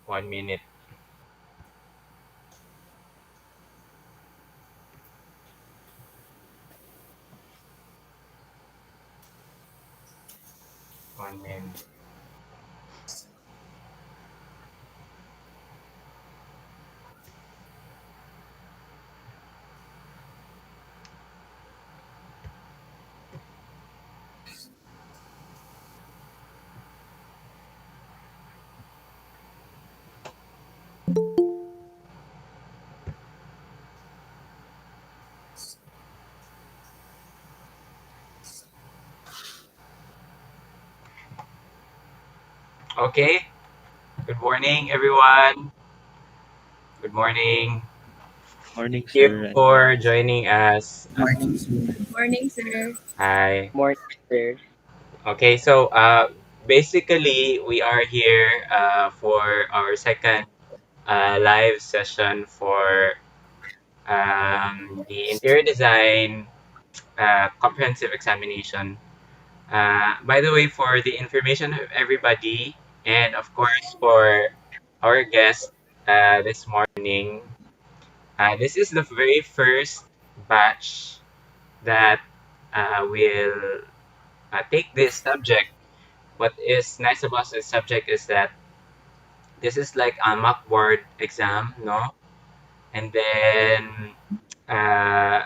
1 minute. One minute. Okay. Good morning, everyone. Good morning. Morning, Thank you sir. And for joining us. Morning, sir. Morning, sir. Hi. Morning, sir. Okay, so basically, we are here for our second live session for the interior design comprehensive examination. By the way, for the information of everybody, and of course for our guest this morning, this is the very first batch that will take this subject. What is nice about this subject is that this is like a mock board exam, no? And then uh,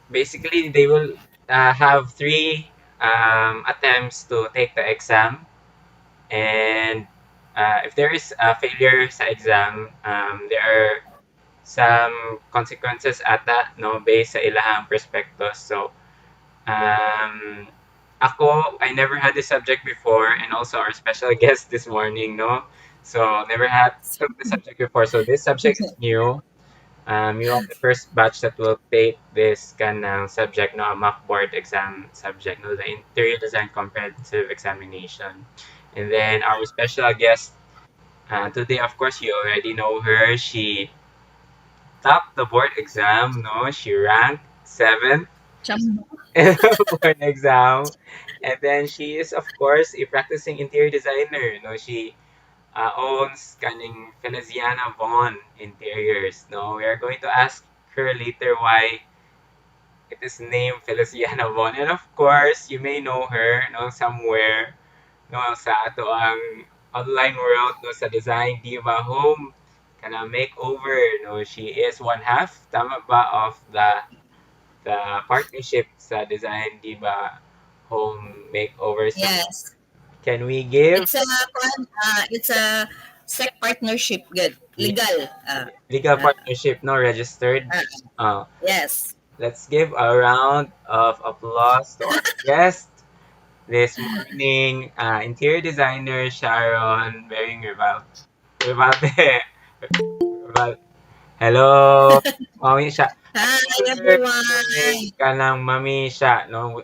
basically they will have three attempts to take the exam. And if there is a failure sa exam, there are some consequences ata, no, based sa ilahang perspectives. So, um, ako, I never had this subject before, and also our special guest this morning, no? So, never had took the subject before. So, this subject is new. You are the first batch that will take this kind of subject, no, a mock board exam subject, no, the interior design comprehensive examination. And then our special guest today, of course, you already know her. She topped the board exam, no, she ranked seventh Chamba. in the board exam. And then she is, of course, a practicing interior designer. No, she owns kaning Feliciana Vaughn Interiors. No, we are going to ask her later why it is named Feliciana Vaughn. And of course, you may know her no somewhere no sa ato ang online world no sa design diva home kana makeover no she is one half tama ba of the partnership sa design diva home makeover. So Yes. can we give It's a sec partnership. Good. Legal. legal Uh, partnership no registered. uh, uh, yes. let's give a round of applause to our guest this morning, interior designer Sharon Bering Rivalde. Rival- Hello, Mami Sha. I Hi, know her everyone. ka ng Mami Sha, no?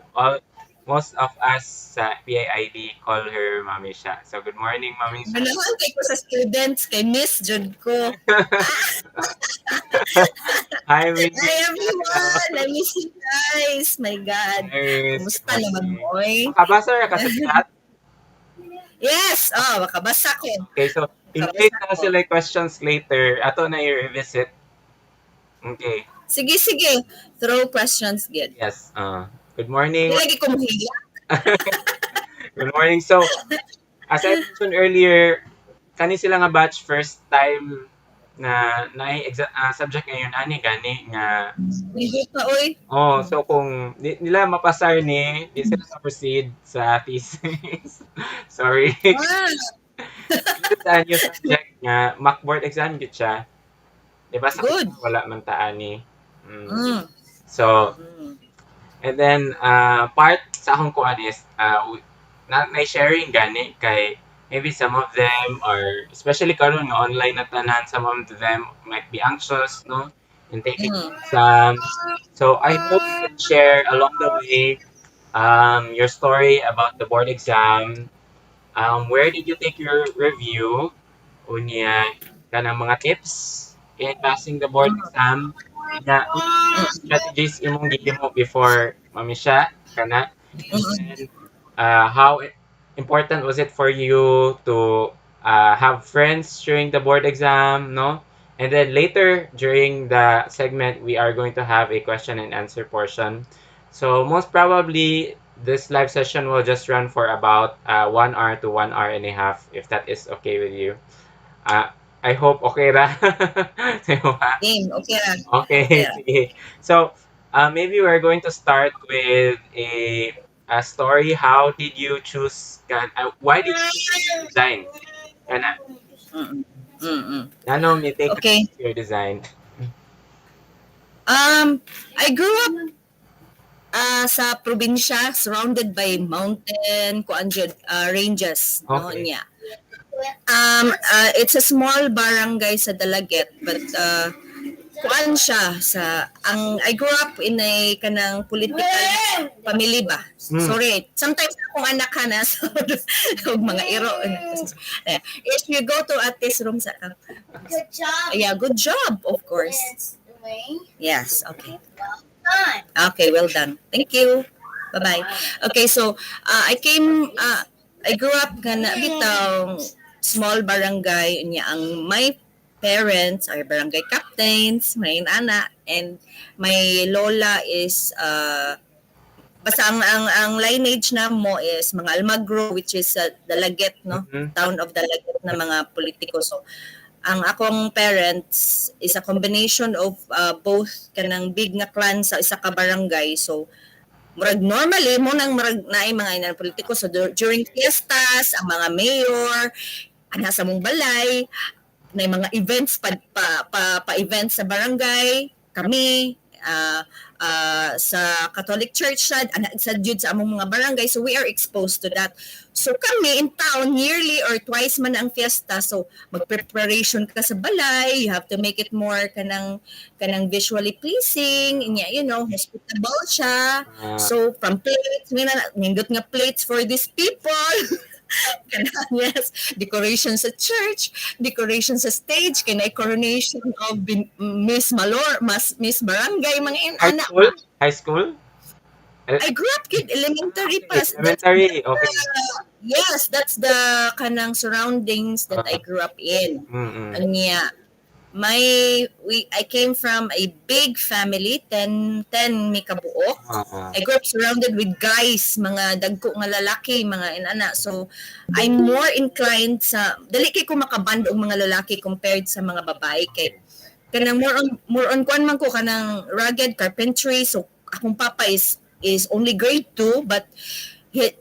Most of us sa PIID call her Mami Sha. So, good morning, Mami Sha. Ganahan kay ko sa students, kay Miss Jud ko. Hi, Miss. Hi, Hello. everyone. I miss you guys. My God. Hi, Miss. Good Kumusta naman morning. mo, oy? Makabasa ka sa chat? Yes. Oh, makabasa ko. Okay, so invite Makabasa na ko. sila yung questions later. Ato na i-revisit. Okay. Sige, sige. Throw questions, good. Yes. Good morning. Di lagi ko mahiya. Good morning. So, as I mentioned earlier, kani sila nga batch first time na subject ngayon ani gani nga Higit na, oy. so kung nila mapasar ni di sila na proceed sa thesis. Sorry. Ah, Dito sa new subject nga mock board exam gid siya. Di ba sa good. una wala man ta ani. Mm. Mm. So, Mm. and then, part sa akong kuan is, na may sharing gani kay maybe some of them are, especially karon nga online na tanan, some of them might be anxious, no, in taking the Mm. exam. So I hope you can share along the way your story about the board exam. Where did you take your review? Unya, kanang mga tips in passing the board exam. Nga, strategies imong gihimo before mamisya kana, and Mm. then how important was it for you to have friends during the board exam, no? And then later during the segment, we are going to have a question and answer portion. So most probably this live session will just run for about 1 hour to 1 hour and a half, if that is okay with you. Uh, I hope okay ra. Sa'yo ba? Game. Okay ra. Okay Okay, ra. sige. So, maybe we're going to start with a story. How did you choose? Why did you choose interior design? Kana, Mm-mm. Mm-mm. ano may take ka sa Okay. interior design? Um, I grew up sa probinsya, surrounded by mountain, kuan jud, ranges, no Okay. niya. It's a small barangay sa Dalaget, but kuan siya sa ang I grew up in a kanang political family ba. Mm. Sorry, sometimes akong anak ka na so og mga iro. If you go to Ate's room sa Good job. yeah, good job, of course. It's Elaine. Yes, okay. Done. Okay, well done. Thank you. Bye-bye. Okay, so I grew up kana bitong small barangay niya ang my parents are barangay captains, may nana, and my lola is basta ang lineage na mo is mga Almagro, which is Dalaget, no? Mm-hmm. Town of Dalaget na mga politiko. So ang akong parents is a combination of both kanang big nga clan sa isa ka barangay. So murag normally mo nang murag naay mga inan politiko, so during fiestas ang mga mayor ana sa mong balay na mga events pa events sa barangay kami sa Catholic Church sad ana sa jud sa among mga barangay, so we are exposed to that. So kami in town yearly or twice man ang fiesta, so mag-preparation ka sa balay, you have to make it more kanang visually pleasing, inya, you know, hospitable siya. Ah, So from plates, nindot nga plates for these people. Kanang, yes, decoration sa church, decoration sa stage, kanay coronation of Miss Malor, Miss Barangay, mga high anak school? ba. High school? I grew up kid elementary Okay, pa. elementary. Okay. Yes, that's the kanang surroundings that I Uh, grew up in. mm-mm. Anya, my I came from a big family, ten mi kabuok. Uh, I grew up surrounded with guys, mga dagko nga lalaki, mga inana. So I'm more inclined sa dali kay ko makaband og mga lalaki compared sa mga babae kay okay. kanang more on kuan man ko kanang rugged carpentry. So akong papa is only grade 2 but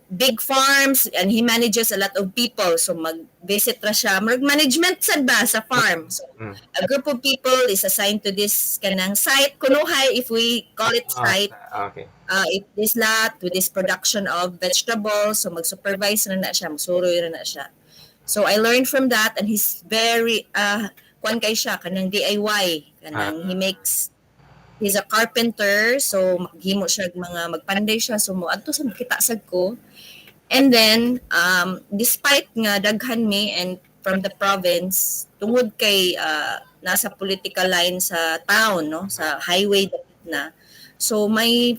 big farms and he manages a lot of people, so mag-visit ra siya management sad ba sa farm. So Mm. a group of people is assigned to this kanang site kunuhay, if we call it site, Okay. it this lot with this production of vegetables, so mag-supervise na siya, magsuroy na siya. So I learned from that, and he's very kuan kay siya kanang DIY kanang he Ah, makes he's a carpenter, so maghimo siya mga magpanday siya, so mo adto sa makita sad ko. And then despite nga daghan mi and from the province, tungod kay nasa political line sa town, no, sa highway dapit na. So my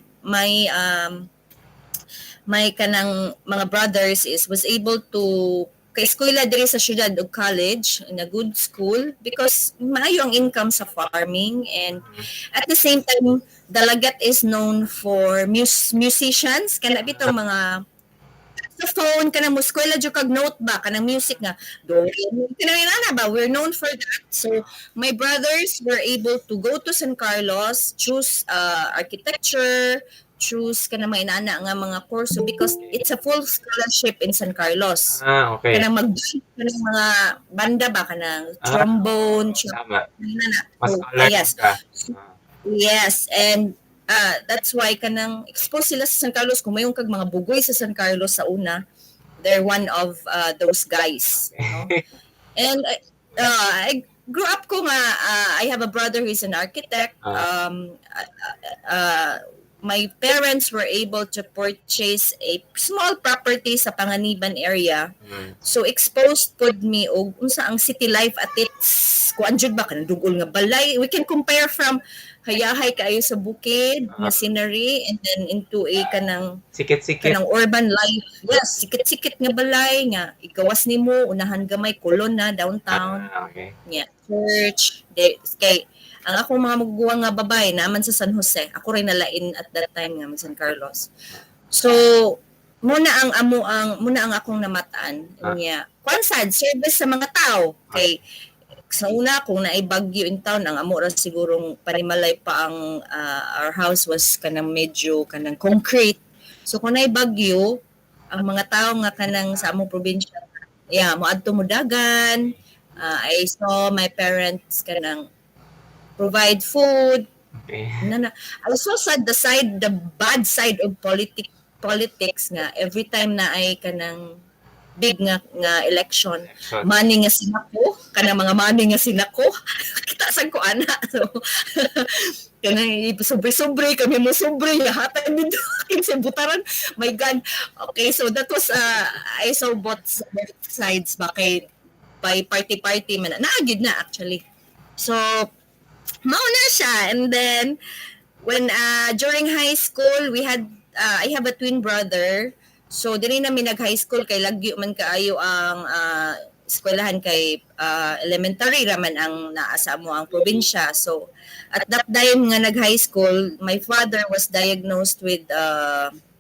kanang mga brothers is was able to kay eskwela diri sa syudad og college in a good school because maayo ang income sa farming, and mm. at the same time Dalagat is known for musicians kana bitaw Ah, mga sa phone ka na mo eskwela jud kag note ba kanang music nga do re mi kinahanglan ba, we're known for that. So my brothers were able to go to San Carlos, choose architecture, choose kana may inana nga mga kurso because okay. it's a full scholarship in San Carlos. Okay. Kanang kanang mga banda ba kanang Ah, trombone, tama. inana. Mas So scholarly yes. ka. Ah, Yes, and that's why kanang expose sila sa San Carlos. Kung mayong kag mga bugoy sa San Carlos sa una, they're one of those guys, no? okay. And I grew up ko nga I have a brother who is an architect. Ah, Uh, my parents were able to purchase a small property sa Panganiban area. Mm. So exposed pod me og unsa ang city life at its kuan jud ba kanang dugol nga balay. We can compare from hayahay kaayo sa bukid nga Ah, scenery and then into a sikit-sikit. kanang urban life. Yes, sikit-sikit nga balay nga igawas nimo unahan gamay kulon na downtown. Okay. Yeah, church. Kay ang akong mga maguguwang nga babae naman sa San Jose. Ako rin nalain at that time nga mag San Carlos. So, muna ang akong namataan Ah, niya. Kwan sad service sa mga tao. okay. Kay sa una kung naay bagyo in town ang amo ra sigurong panimalay pa ang our house was kanang medyo kanang concrete. So kung naay bagyo, ang mga tao nga kanang sa among probinsya, yeah, moadto mo dagan. I saw my parents kanang provide food. Okay. I saw the bad side of politics nga every time na ay kanang big nga election, Election. money nga sinako, kanang mga money nga sinako, kita sa ko ana. So, kanang sobre-sobre kami mo sobre hatag dito kinsa butaran. My God. Okay, so that was I saw both sides ba kay by party man naagid na actually. So mauna siya and then when during high school we had I have a twin brother. So diri namin nag high school kay lagyo man kaayo ang eskwelahan kay elementary raman ang naa sa amo ang probinsya. So at that time nga nag high school, my father was diagnosed with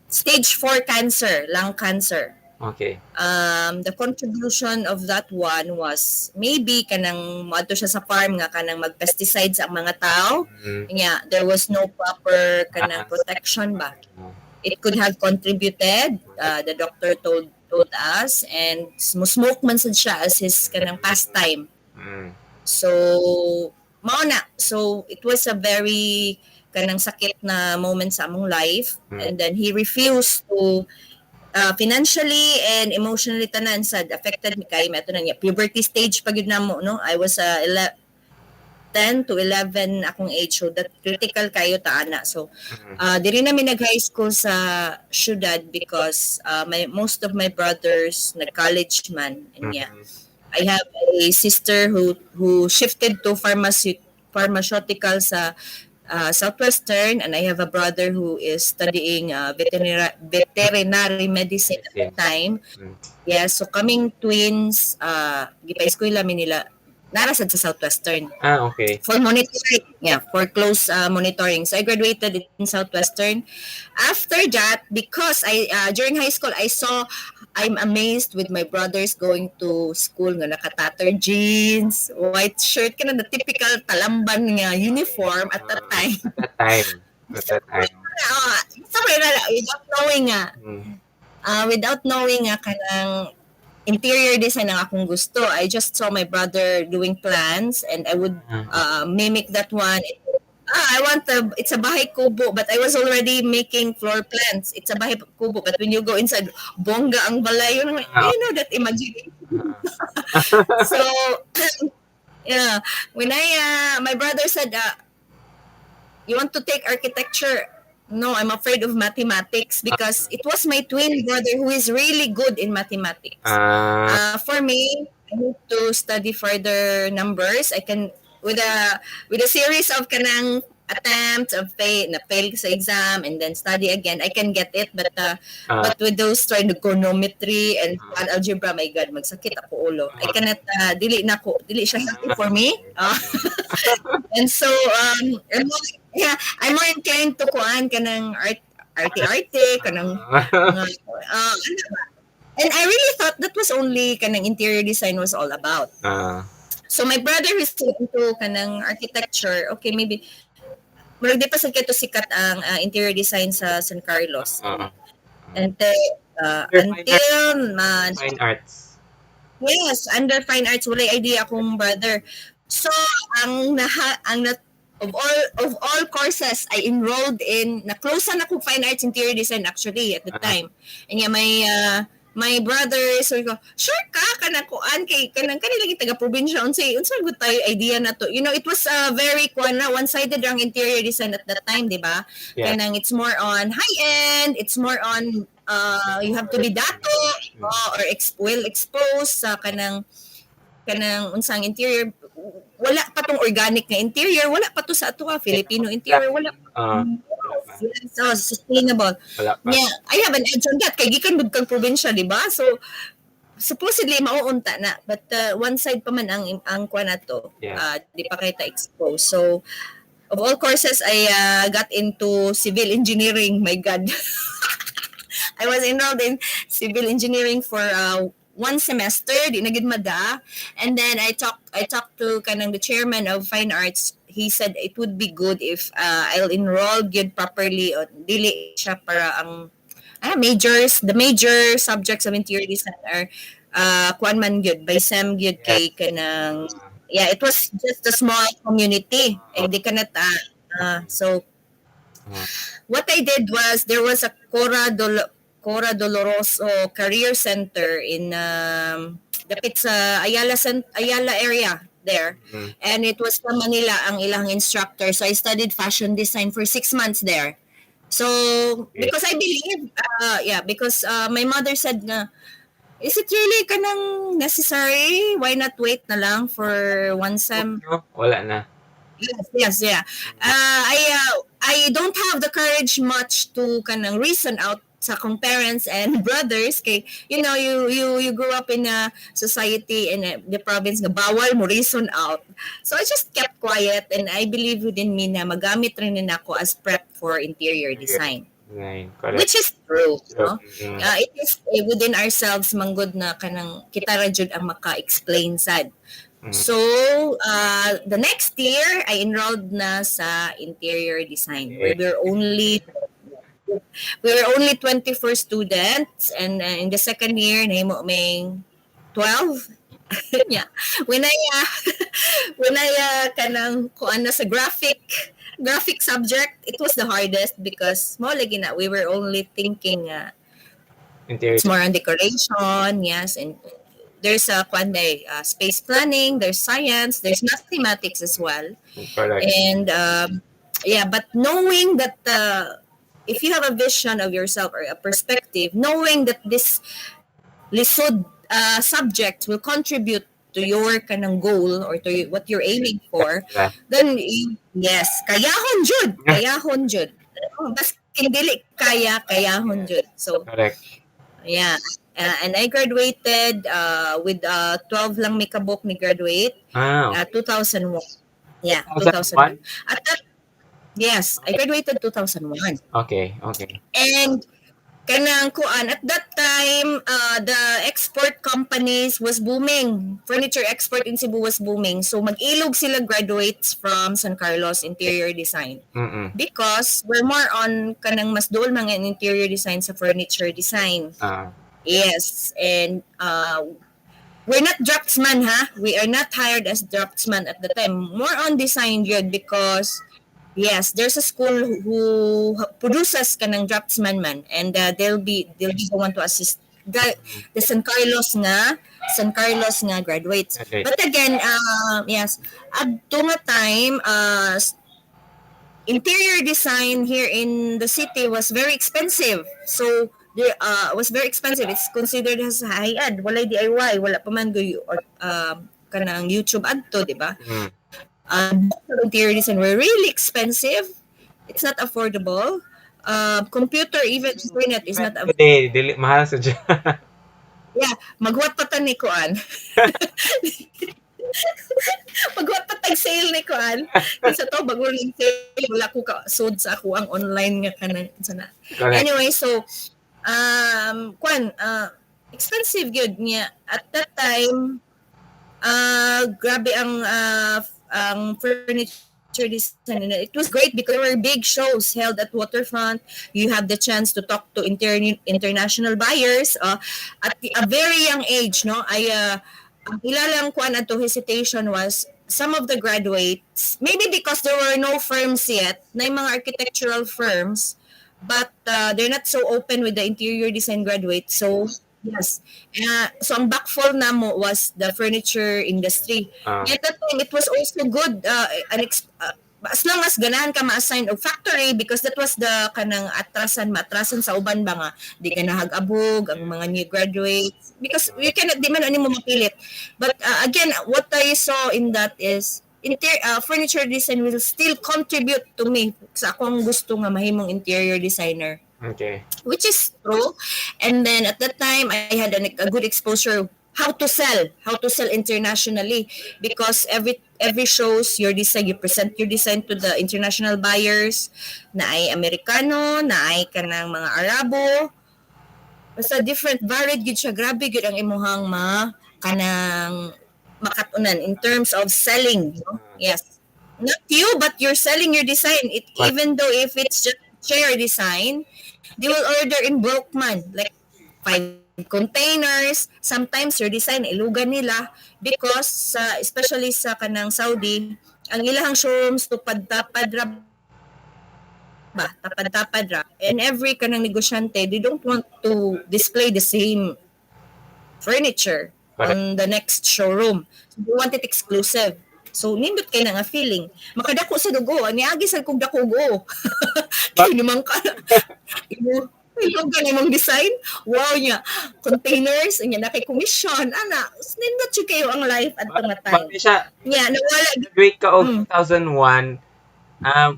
stage 4 cancer, lung cancer. Okay. The contribution of that one was maybe kanang moadto siya sa farm nga kanang mag-pesticides ang mga tao. Mm. Yeah, there was no proper kanang protection ba. It could have contributed. The doctor told us and smoke man sad siya as his kanang pastime. Mm. So mao na. So it was a very kanang sakit na moment sa among life and then he refused to financially and emotionally tanan sad affected mi kay meto na niya puberty stage pag yun namo no. I was 10 to 11 akong age so that critical kayo ta ana. So diri na mi nag high school sa syudad because most of my brothers nag college man and yeah. I have a sister who shifted to pharmaceutical sa Southwestern and I have a brother who is studying veterinary medicine at the time. Yeah, so kaming twins, gipa-eskwela mi nila narasad sa Southwestern. Okay. For monitoring, yeah, for close monitoring. So I graduated in Southwestern. After that, because during high school, I'm amazed with my brothers going to school nga naka-tattered jeans, white shirt, kana the typical talamban nga uniform at that time. At that time. Sorry na, without knowing nga kanang interior design ang akong gusto. I just saw my brother doing plans and I would mimic that one. It's a bahay kubo but I was already making floor plans. It's a bahay kubo but when you go inside, bongga ang balay. You know that imagination. So, yeah. When my brother said, you want to take architecture? No, I'm afraid of mathematics because it was my twin brother who is really good in mathematics. For me, I need to study further numbers. I can with a series of kanang attempts of fail sa exam and then study again. I can get it, but with those trigonometry and algebra, my God, magsakit ako ulo. I cannot dili siya healthy for me. And so I'm more inclined to kuan kanang arte kanang and I really thought that was only kanang interior design was all about. So my brother who's into kanang architecture, okay, maybe murag di pa sad kay to sikat ang interior design sa San Carlos. And until fine arts. Yes, under fine arts walay idea akong brother. So of all courses I enrolled in na close na ko fine arts interior design actually at the time. And yeah, my brother so ko sure ka kanang kuan kay kanang kanila taga probinsya unsay good tayo idea na to, it was a very kuan na one-sided ang interior design at that time, di ba? Yeah. Kanang it's more on high end, it's more on you have to be dato or well exposed sa kanang unsang interior. Wala pa tong organic nga interior, wala pa to sa ato Filipino interior, wala Wala pa. so sustainable. Wala pa. Yeah, I have an edge on that kay gikan bud kang probinsya, di ba? So supposedly mauunta na, but one side pa man ang kuan nato. Yeah. Di pa kita exposed. So of all courses I got into civil engineering. My God. I was enrolled in civil engineering for one semester, di na gid mada. And then I talked to kanang the chairman of fine arts. He said it would be good if I'll enroll gid properly o dili siya para ang the major subjects of interior design are kuan man gyud by SEM gyud kay kanang it was just a small community. Di ka na so what I did was there was a Cora Doloroso Career Center in dapit sa Ayala area there. And it was from Manila ang ilang instructor. So I studied fashion design for 6 months there. So because I believe because my mother said na is it really kanang necessary? Why not wait na lang for one sem? Wala na. Yes. I don't have the courage much to kanang reason out sa akong parents and brothers kay you grew up in a society in the province nga bawal mo reason out. So I just kept quiet and I believe within me na magamit rin na ako as prep for interior design. Right. Which is true, no? It is within ourselves manggod na kanang kita ra jud ang maka-explain sad. So, the next year, I enrolled na sa interior design. We were only 24 students, and in the second year, nahimo may 12. Yeah. When I kanang kuan na sa graphic subject, it was the hardest because mo lagi na we were only thinking it's more on decoration, yes, and there's a space planning, there's science, there's mathematics as well. Correct. And but knowing that if you have a vision of yourself or a perspective, knowing that this lisod subject will contribute to your kanang goal or to what you're aiming for, then yes, kayahon jud. Bas dili kayahon jud. So correct. Yeah. And I graduated with 12 lang may kabuk ni graduate. 2001. Yeah, 2001. At that, yes, I graduated 2001. Okay. And kanang kuan at that time the export companies was booming. Furniture export in Cebu was booming. So mag-ilog sila graduates from San Carlos interior design. Because we're more on kanang mas duol mga interior design sa furniture design. Yes, and we're not draftsman, we are not hired as draftsman at the time. More on design yun because yes, there's a school who produces kanang draftsman man, and they'll be the one to assist the San Carlos nga graduates. Okay. But again, yes, at nga time interior design here in the city was very expensive. So was very expensive. It's considered as high-end. Walay DIY, wala pa man or kanang YouTube adto, di ba? Interior design were really expensive. It's not affordable. Computer, even internet is not affordable. Dili mahal sa dyan. Yeah, magwat pa ta ni kuan. Magwat pa tag sale ni kuan. Kasi to bago ring sale, wala ko ka sud sa ako ang online nga kanang sana. Anyway, so expensive yun niya. At that time, grabe ang furniture design. It was great because there were big shows held at Waterfront. You have the chance to talk to international buyers. At a very young age, no? Ang ilalang kuan ato hesitation was some of the graduates, maybe because there were no firms yet, na yung mga architectural firms, but they're not so open with the interior design graduates. So Yes. So ang backfall namo was the furniture industry. Ah, At that time, it was also good, as long as ganahan ka ma-assign og factory because that was the kanang matrasan sa uban ba nga di ka nahag-abog ang mga new graduates because we cannot di man ani mo mapilit. But again, what I saw in that is furniture design will still contribute to me sa akong gusto nga mahimong interior designer, okay. which is true. And then at that time, I had a good exposure how to sell internationally because every shows your design, you present your design to the international buyers na ay Amerikano, na ay kanang mga Arabo, basta different varied gid siya, grabe gid ang imuhang kanang makatunan in terms of selling, no? Ah, Yes. Not you, but you're selling your design. It but even though if it's just chair design, they will order in bulk man, like 5 containers. Sometimes your design ilugan nila because especially sa kanang Saudi, ang ilahang showrooms to tapad ra ba, tapad-tapad ra. And every kanang negosyante, they don't want to display the same furniture correct. on the next showroom. So they want it exclusive. So nindot kay na nga feeling. Makadako sa dugo, niagi sa kog dakugo. But Kay naman ka. Imo ka nimong design. Wow niya. Containers, niya na kay commission. Ana, nindot siya kayo ang life at nga but time. siya Niya, nawala. graduate ka og Mm. 2001.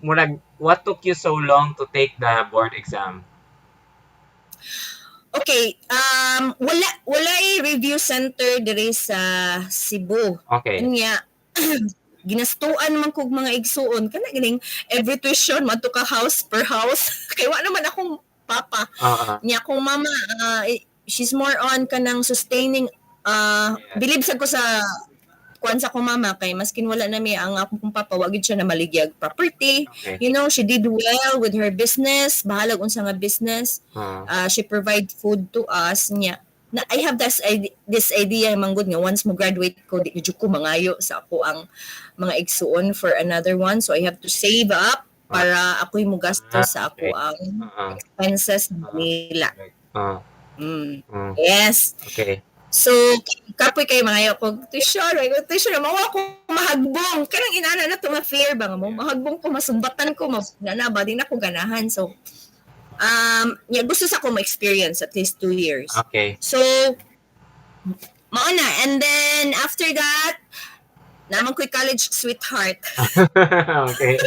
Murag what took you so long to take the board exam? Okay, wala review center diri sa Cebu. Okay. Unya, ginastuan man kog mga igsuon kana ganing every tuition madto ka house per house kay wa naman akong papa Ah, niya akong mama. She's more on kanang sustaining, yes. believe sa ko sa kuan sa akong mama kay maskin wala na mi ang akong papa wa gid siya na maligyag property. Okay. You know, she did well with her business, bahalag unsa nga business. Ah, She provide food to us niya na I have this idea manggod nga once mo graduate ko di jud ko mangayo sa ako ang mga igsuon for another one, so I have to save up ah, para ako'y mo gastos sa okay. ako ang Ah, expenses ah, nila. correct. Ah, Mm. mm, Yes. okay. So, kapoy kayo mangayo ko tuition, may tuition na mawa ko mahagbong. Kanang inana na to nga fear ba nga mo mahagbong ko masumbatan ko na ba din ako ganahan. So, yeah, gusto sa ko ma-experience at least 2 years. Okay. So, mao na. And then, after that, naman ko'y college sweetheart. Okay.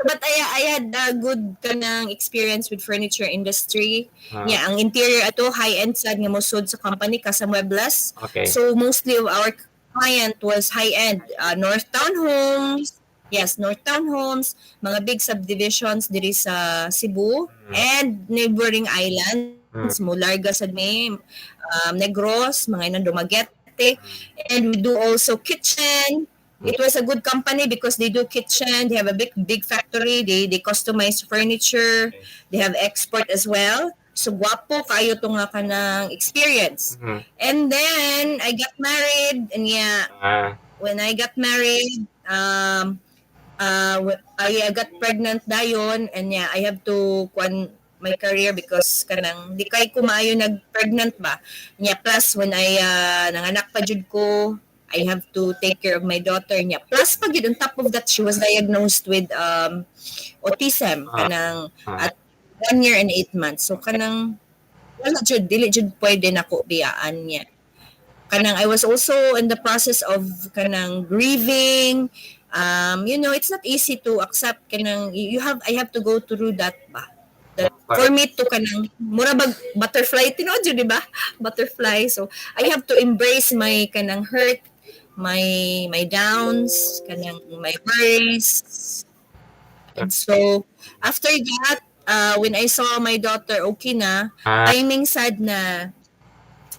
But I had a good kanang experience with furniture industry. Ah, Yeah, ang interior ato high-end sad nga mosud sa company Casa Muebles. okay. So mostly of our client was high-end, North Town Homes. Yes, North Town Homes, mga big subdivisions diri sa Cebu Mm, and neighboring mm, islands, Mularga sad may, Negros, mga inang Dumaguete. mm, And we do also kitchen. mm, It was a good company because they do kitchen. They have a big factory. They customize furniture. okay. They have export as well. So gwapo kayo to nga kanang experience. Mhm. And then I got married, and yeah, Ah, when I got married, I got pregnant dayon, and yeah, I have to kuan my career because kanang di kay ko maayo nag-pregnant ba. Yeah, plus when I nanganak pa jud ko, I have to take care of my daughter niya. Plus pag yun, on top of that, she was diagnosed with autism ah, kanang ah, at 1 year and 8 months. So kanang wala jud dili jud pwede nako biyaan niya. Kanang I was also in the process of kanang grieving. You know, it's not easy to accept kanang I have to go through that ba. That for correct. me to kanang mura bag butterfly tinuod jud di ba? Butterfly. So I have to embrace my kanang hurt, my downs, kanang my worries. And so after that, when I saw my daughter okay na, Ah, timing sad na.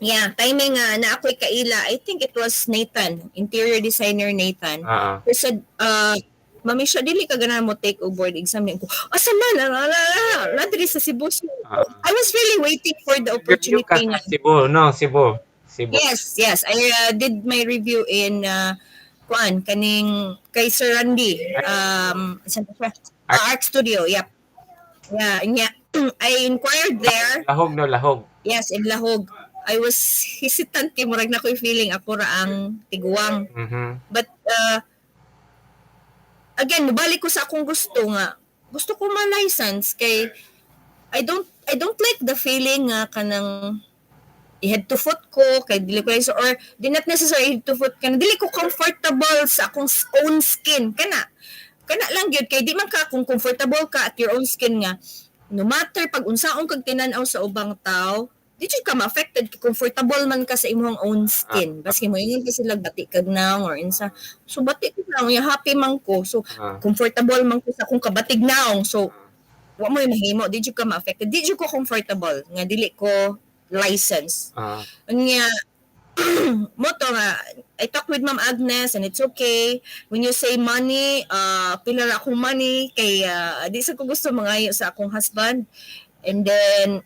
Yeah, timing na ako'y kaila. I think it was Nathan, interior designer Nathan. ah, Who said, Mami siya, dili ka ganahan mo take o board exam. Ko, asa man, diri sa Cebu. So, ah. I was really waiting for the Review ka opportunity sa nga. Cebu, no? Cebu. Cebu. Yes. I did my review in, kaning, kay Sir Randy. Art Studio. Saan pa siya? Art. Art Studio, yep. Yeah. I inquired Lahog, there. lahog no lahog. Yes, in Lahog. I was hesitant kay murag na ko'y feeling ako ra ang tiguang. Mhm. But again, mabalik ko sa akong gusto nga. Gusto ko ma-license kay I don't like the feeling nga kanang head to foot ko kay dili ko or di not necessarily head to foot kan dili ko comfortable sa akong own skin kana lang gyud kay di man ka kung comfortable ka at your own skin nga no matter pag unsaon kag tinan-aw sa ubang tao di jud ka ma-affected kay comfortable man ka sa imong own Ah, skin baski mo ingon ka sila bati kag naong or insa so bati ko naong ya happy man ko so ah, comfortable man ko sa akong kabatig naong so ah, wa mo mahimo di jud ka ma-affected di jud ko comfortable nga dili ko license ah, unya mo to nga I talk with Ma'am Agnes and it's okay when you say money pila ra akong money kay di sa ko gusto mangayo sa akong husband and then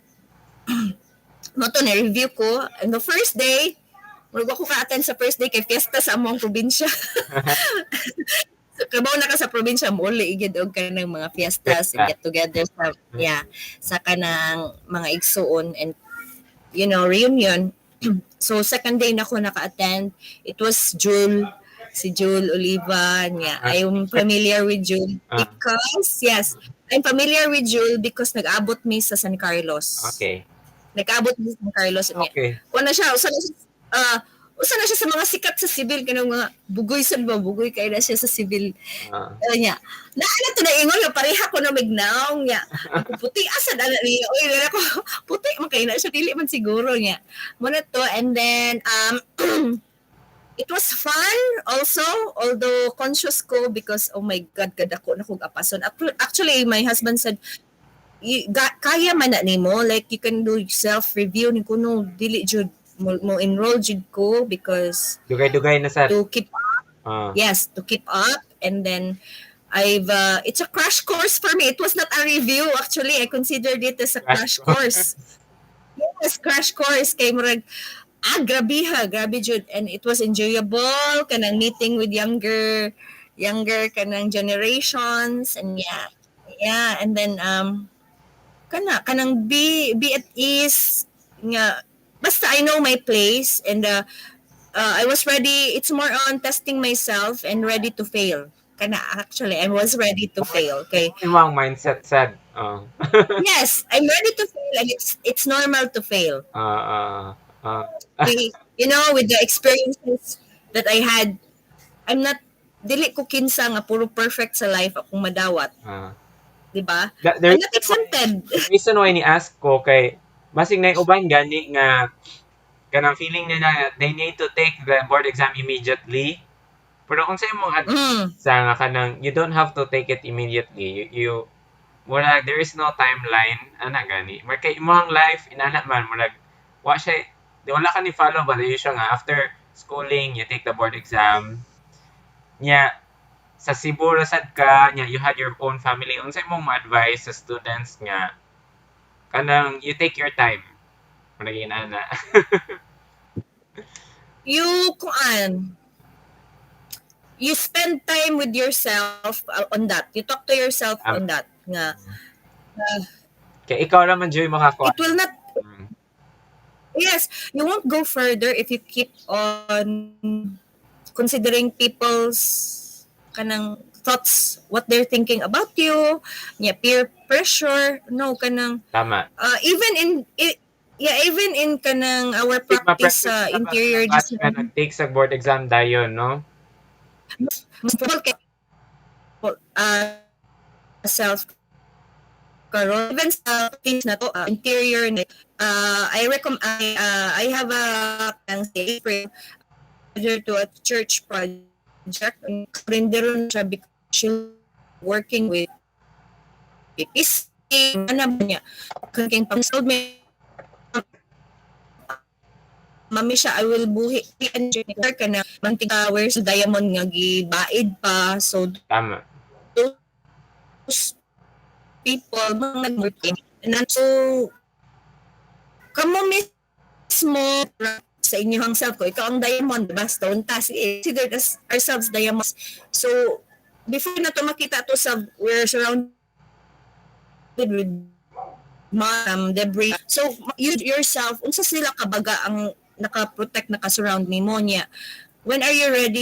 mo to na review ko and the first day wag ako ka-attend sa first day kay fiesta sa among probinsya. So, kabaw na ka sa probinsya mo uli igid og kanang mga fiestas and pesta. get together sa Mm, sa kanang mga igsuon and reunion. So second day na ako naka-attend. It was June, si June Oliva niya. ah, I'm familiar with June ah, because yes, I'm familiar with June because nag-abot mi sa San Carlos. okay. Nag-abot mi sa San Carlos niya. Okay. Kuha na siya, usa na siya sa mga sikat sa civil kanang mga bugoy sad ba bugoy kay na siya sa civil Ah, niya. Naala to na ingon nga pareha ko na mignaong niya. Ang puti asa na niya. Oy, wala ko puti man kay na siya dili man siguro niya. Muna to and then it was fun also although conscious ko because oh my god kadako na kog apason. Actually my husband said kaya man na nimo like you can do self review ni kuno dili jud mo enroll jud ko because dugay-dugay na sad. to keep Ah, yes to keep up and then it's a crash course for me. It was not a review actually. I considered it as a crash crash course. course. Yes, crash course kay murag grabe ha, grabe jud and it was enjoyable kanang meeting with younger kanang generations and yeah and then kanang be at ease nga basta I know my place and I was ready. It's more on testing myself and ready to fail. Kana actually, I was ready to fail. Okay. Imo ang mindset sad. Oh. Yes, I'm ready to fail, and it's normal to fail. Ah, ah, ah, With the experiences that I had, I'm not dili ko kinsa nga puro perfect sa life akong madawat, ah. di ba? The I'm not reason why exempted. the reason why ni ask ko kay basig na uban gani nga kanang feeling nila they need to take the board exam immediately. Pero kung sa imong Mm. advice nga kanang you don't have to take it immediately. You murag there is no timeline ana gani. Mar kay imong life inana man murag wa siya di wala ka ni follow ba di siya nga after schooling you take the board exam. Nya sa Cebu ra sad ka nya you had your own family. Unsa imong ma-advise sa students nga kanang you take your time. Murag inana. You kuan, you spend time with yourself on that. You talk to yourself Um, on that nga kay ikaw naman Joy makakuha. it will not. Mm, Yes, you won't go further if you keep on considering people's kanang thoughts, what they're thinking about you, peer pressure, no kanang tama. even even in kanang our Big practice ma-pressure sa sila ba sa interior mga batch nga design, nag-take sa board exam dayon, no? mas formal kay self karon even sa case na to interior na I recommend I have a kanang say to a church project and karinderon siya because she's working with PPC ano ba niya kung pang-sold me mami siya I will buhi and ka na mantig hours diamond nga gibaid pa so Tama. those people mga nag-working and so kamo mismo sa inyong self ko ikaw ang diamond basta unta consider ourselves diamonds. So before na to makita to sa we're surrounded with debris. So you yourself unsa sila kabaga ang naka-protect naka-surround nimo niya. When are you ready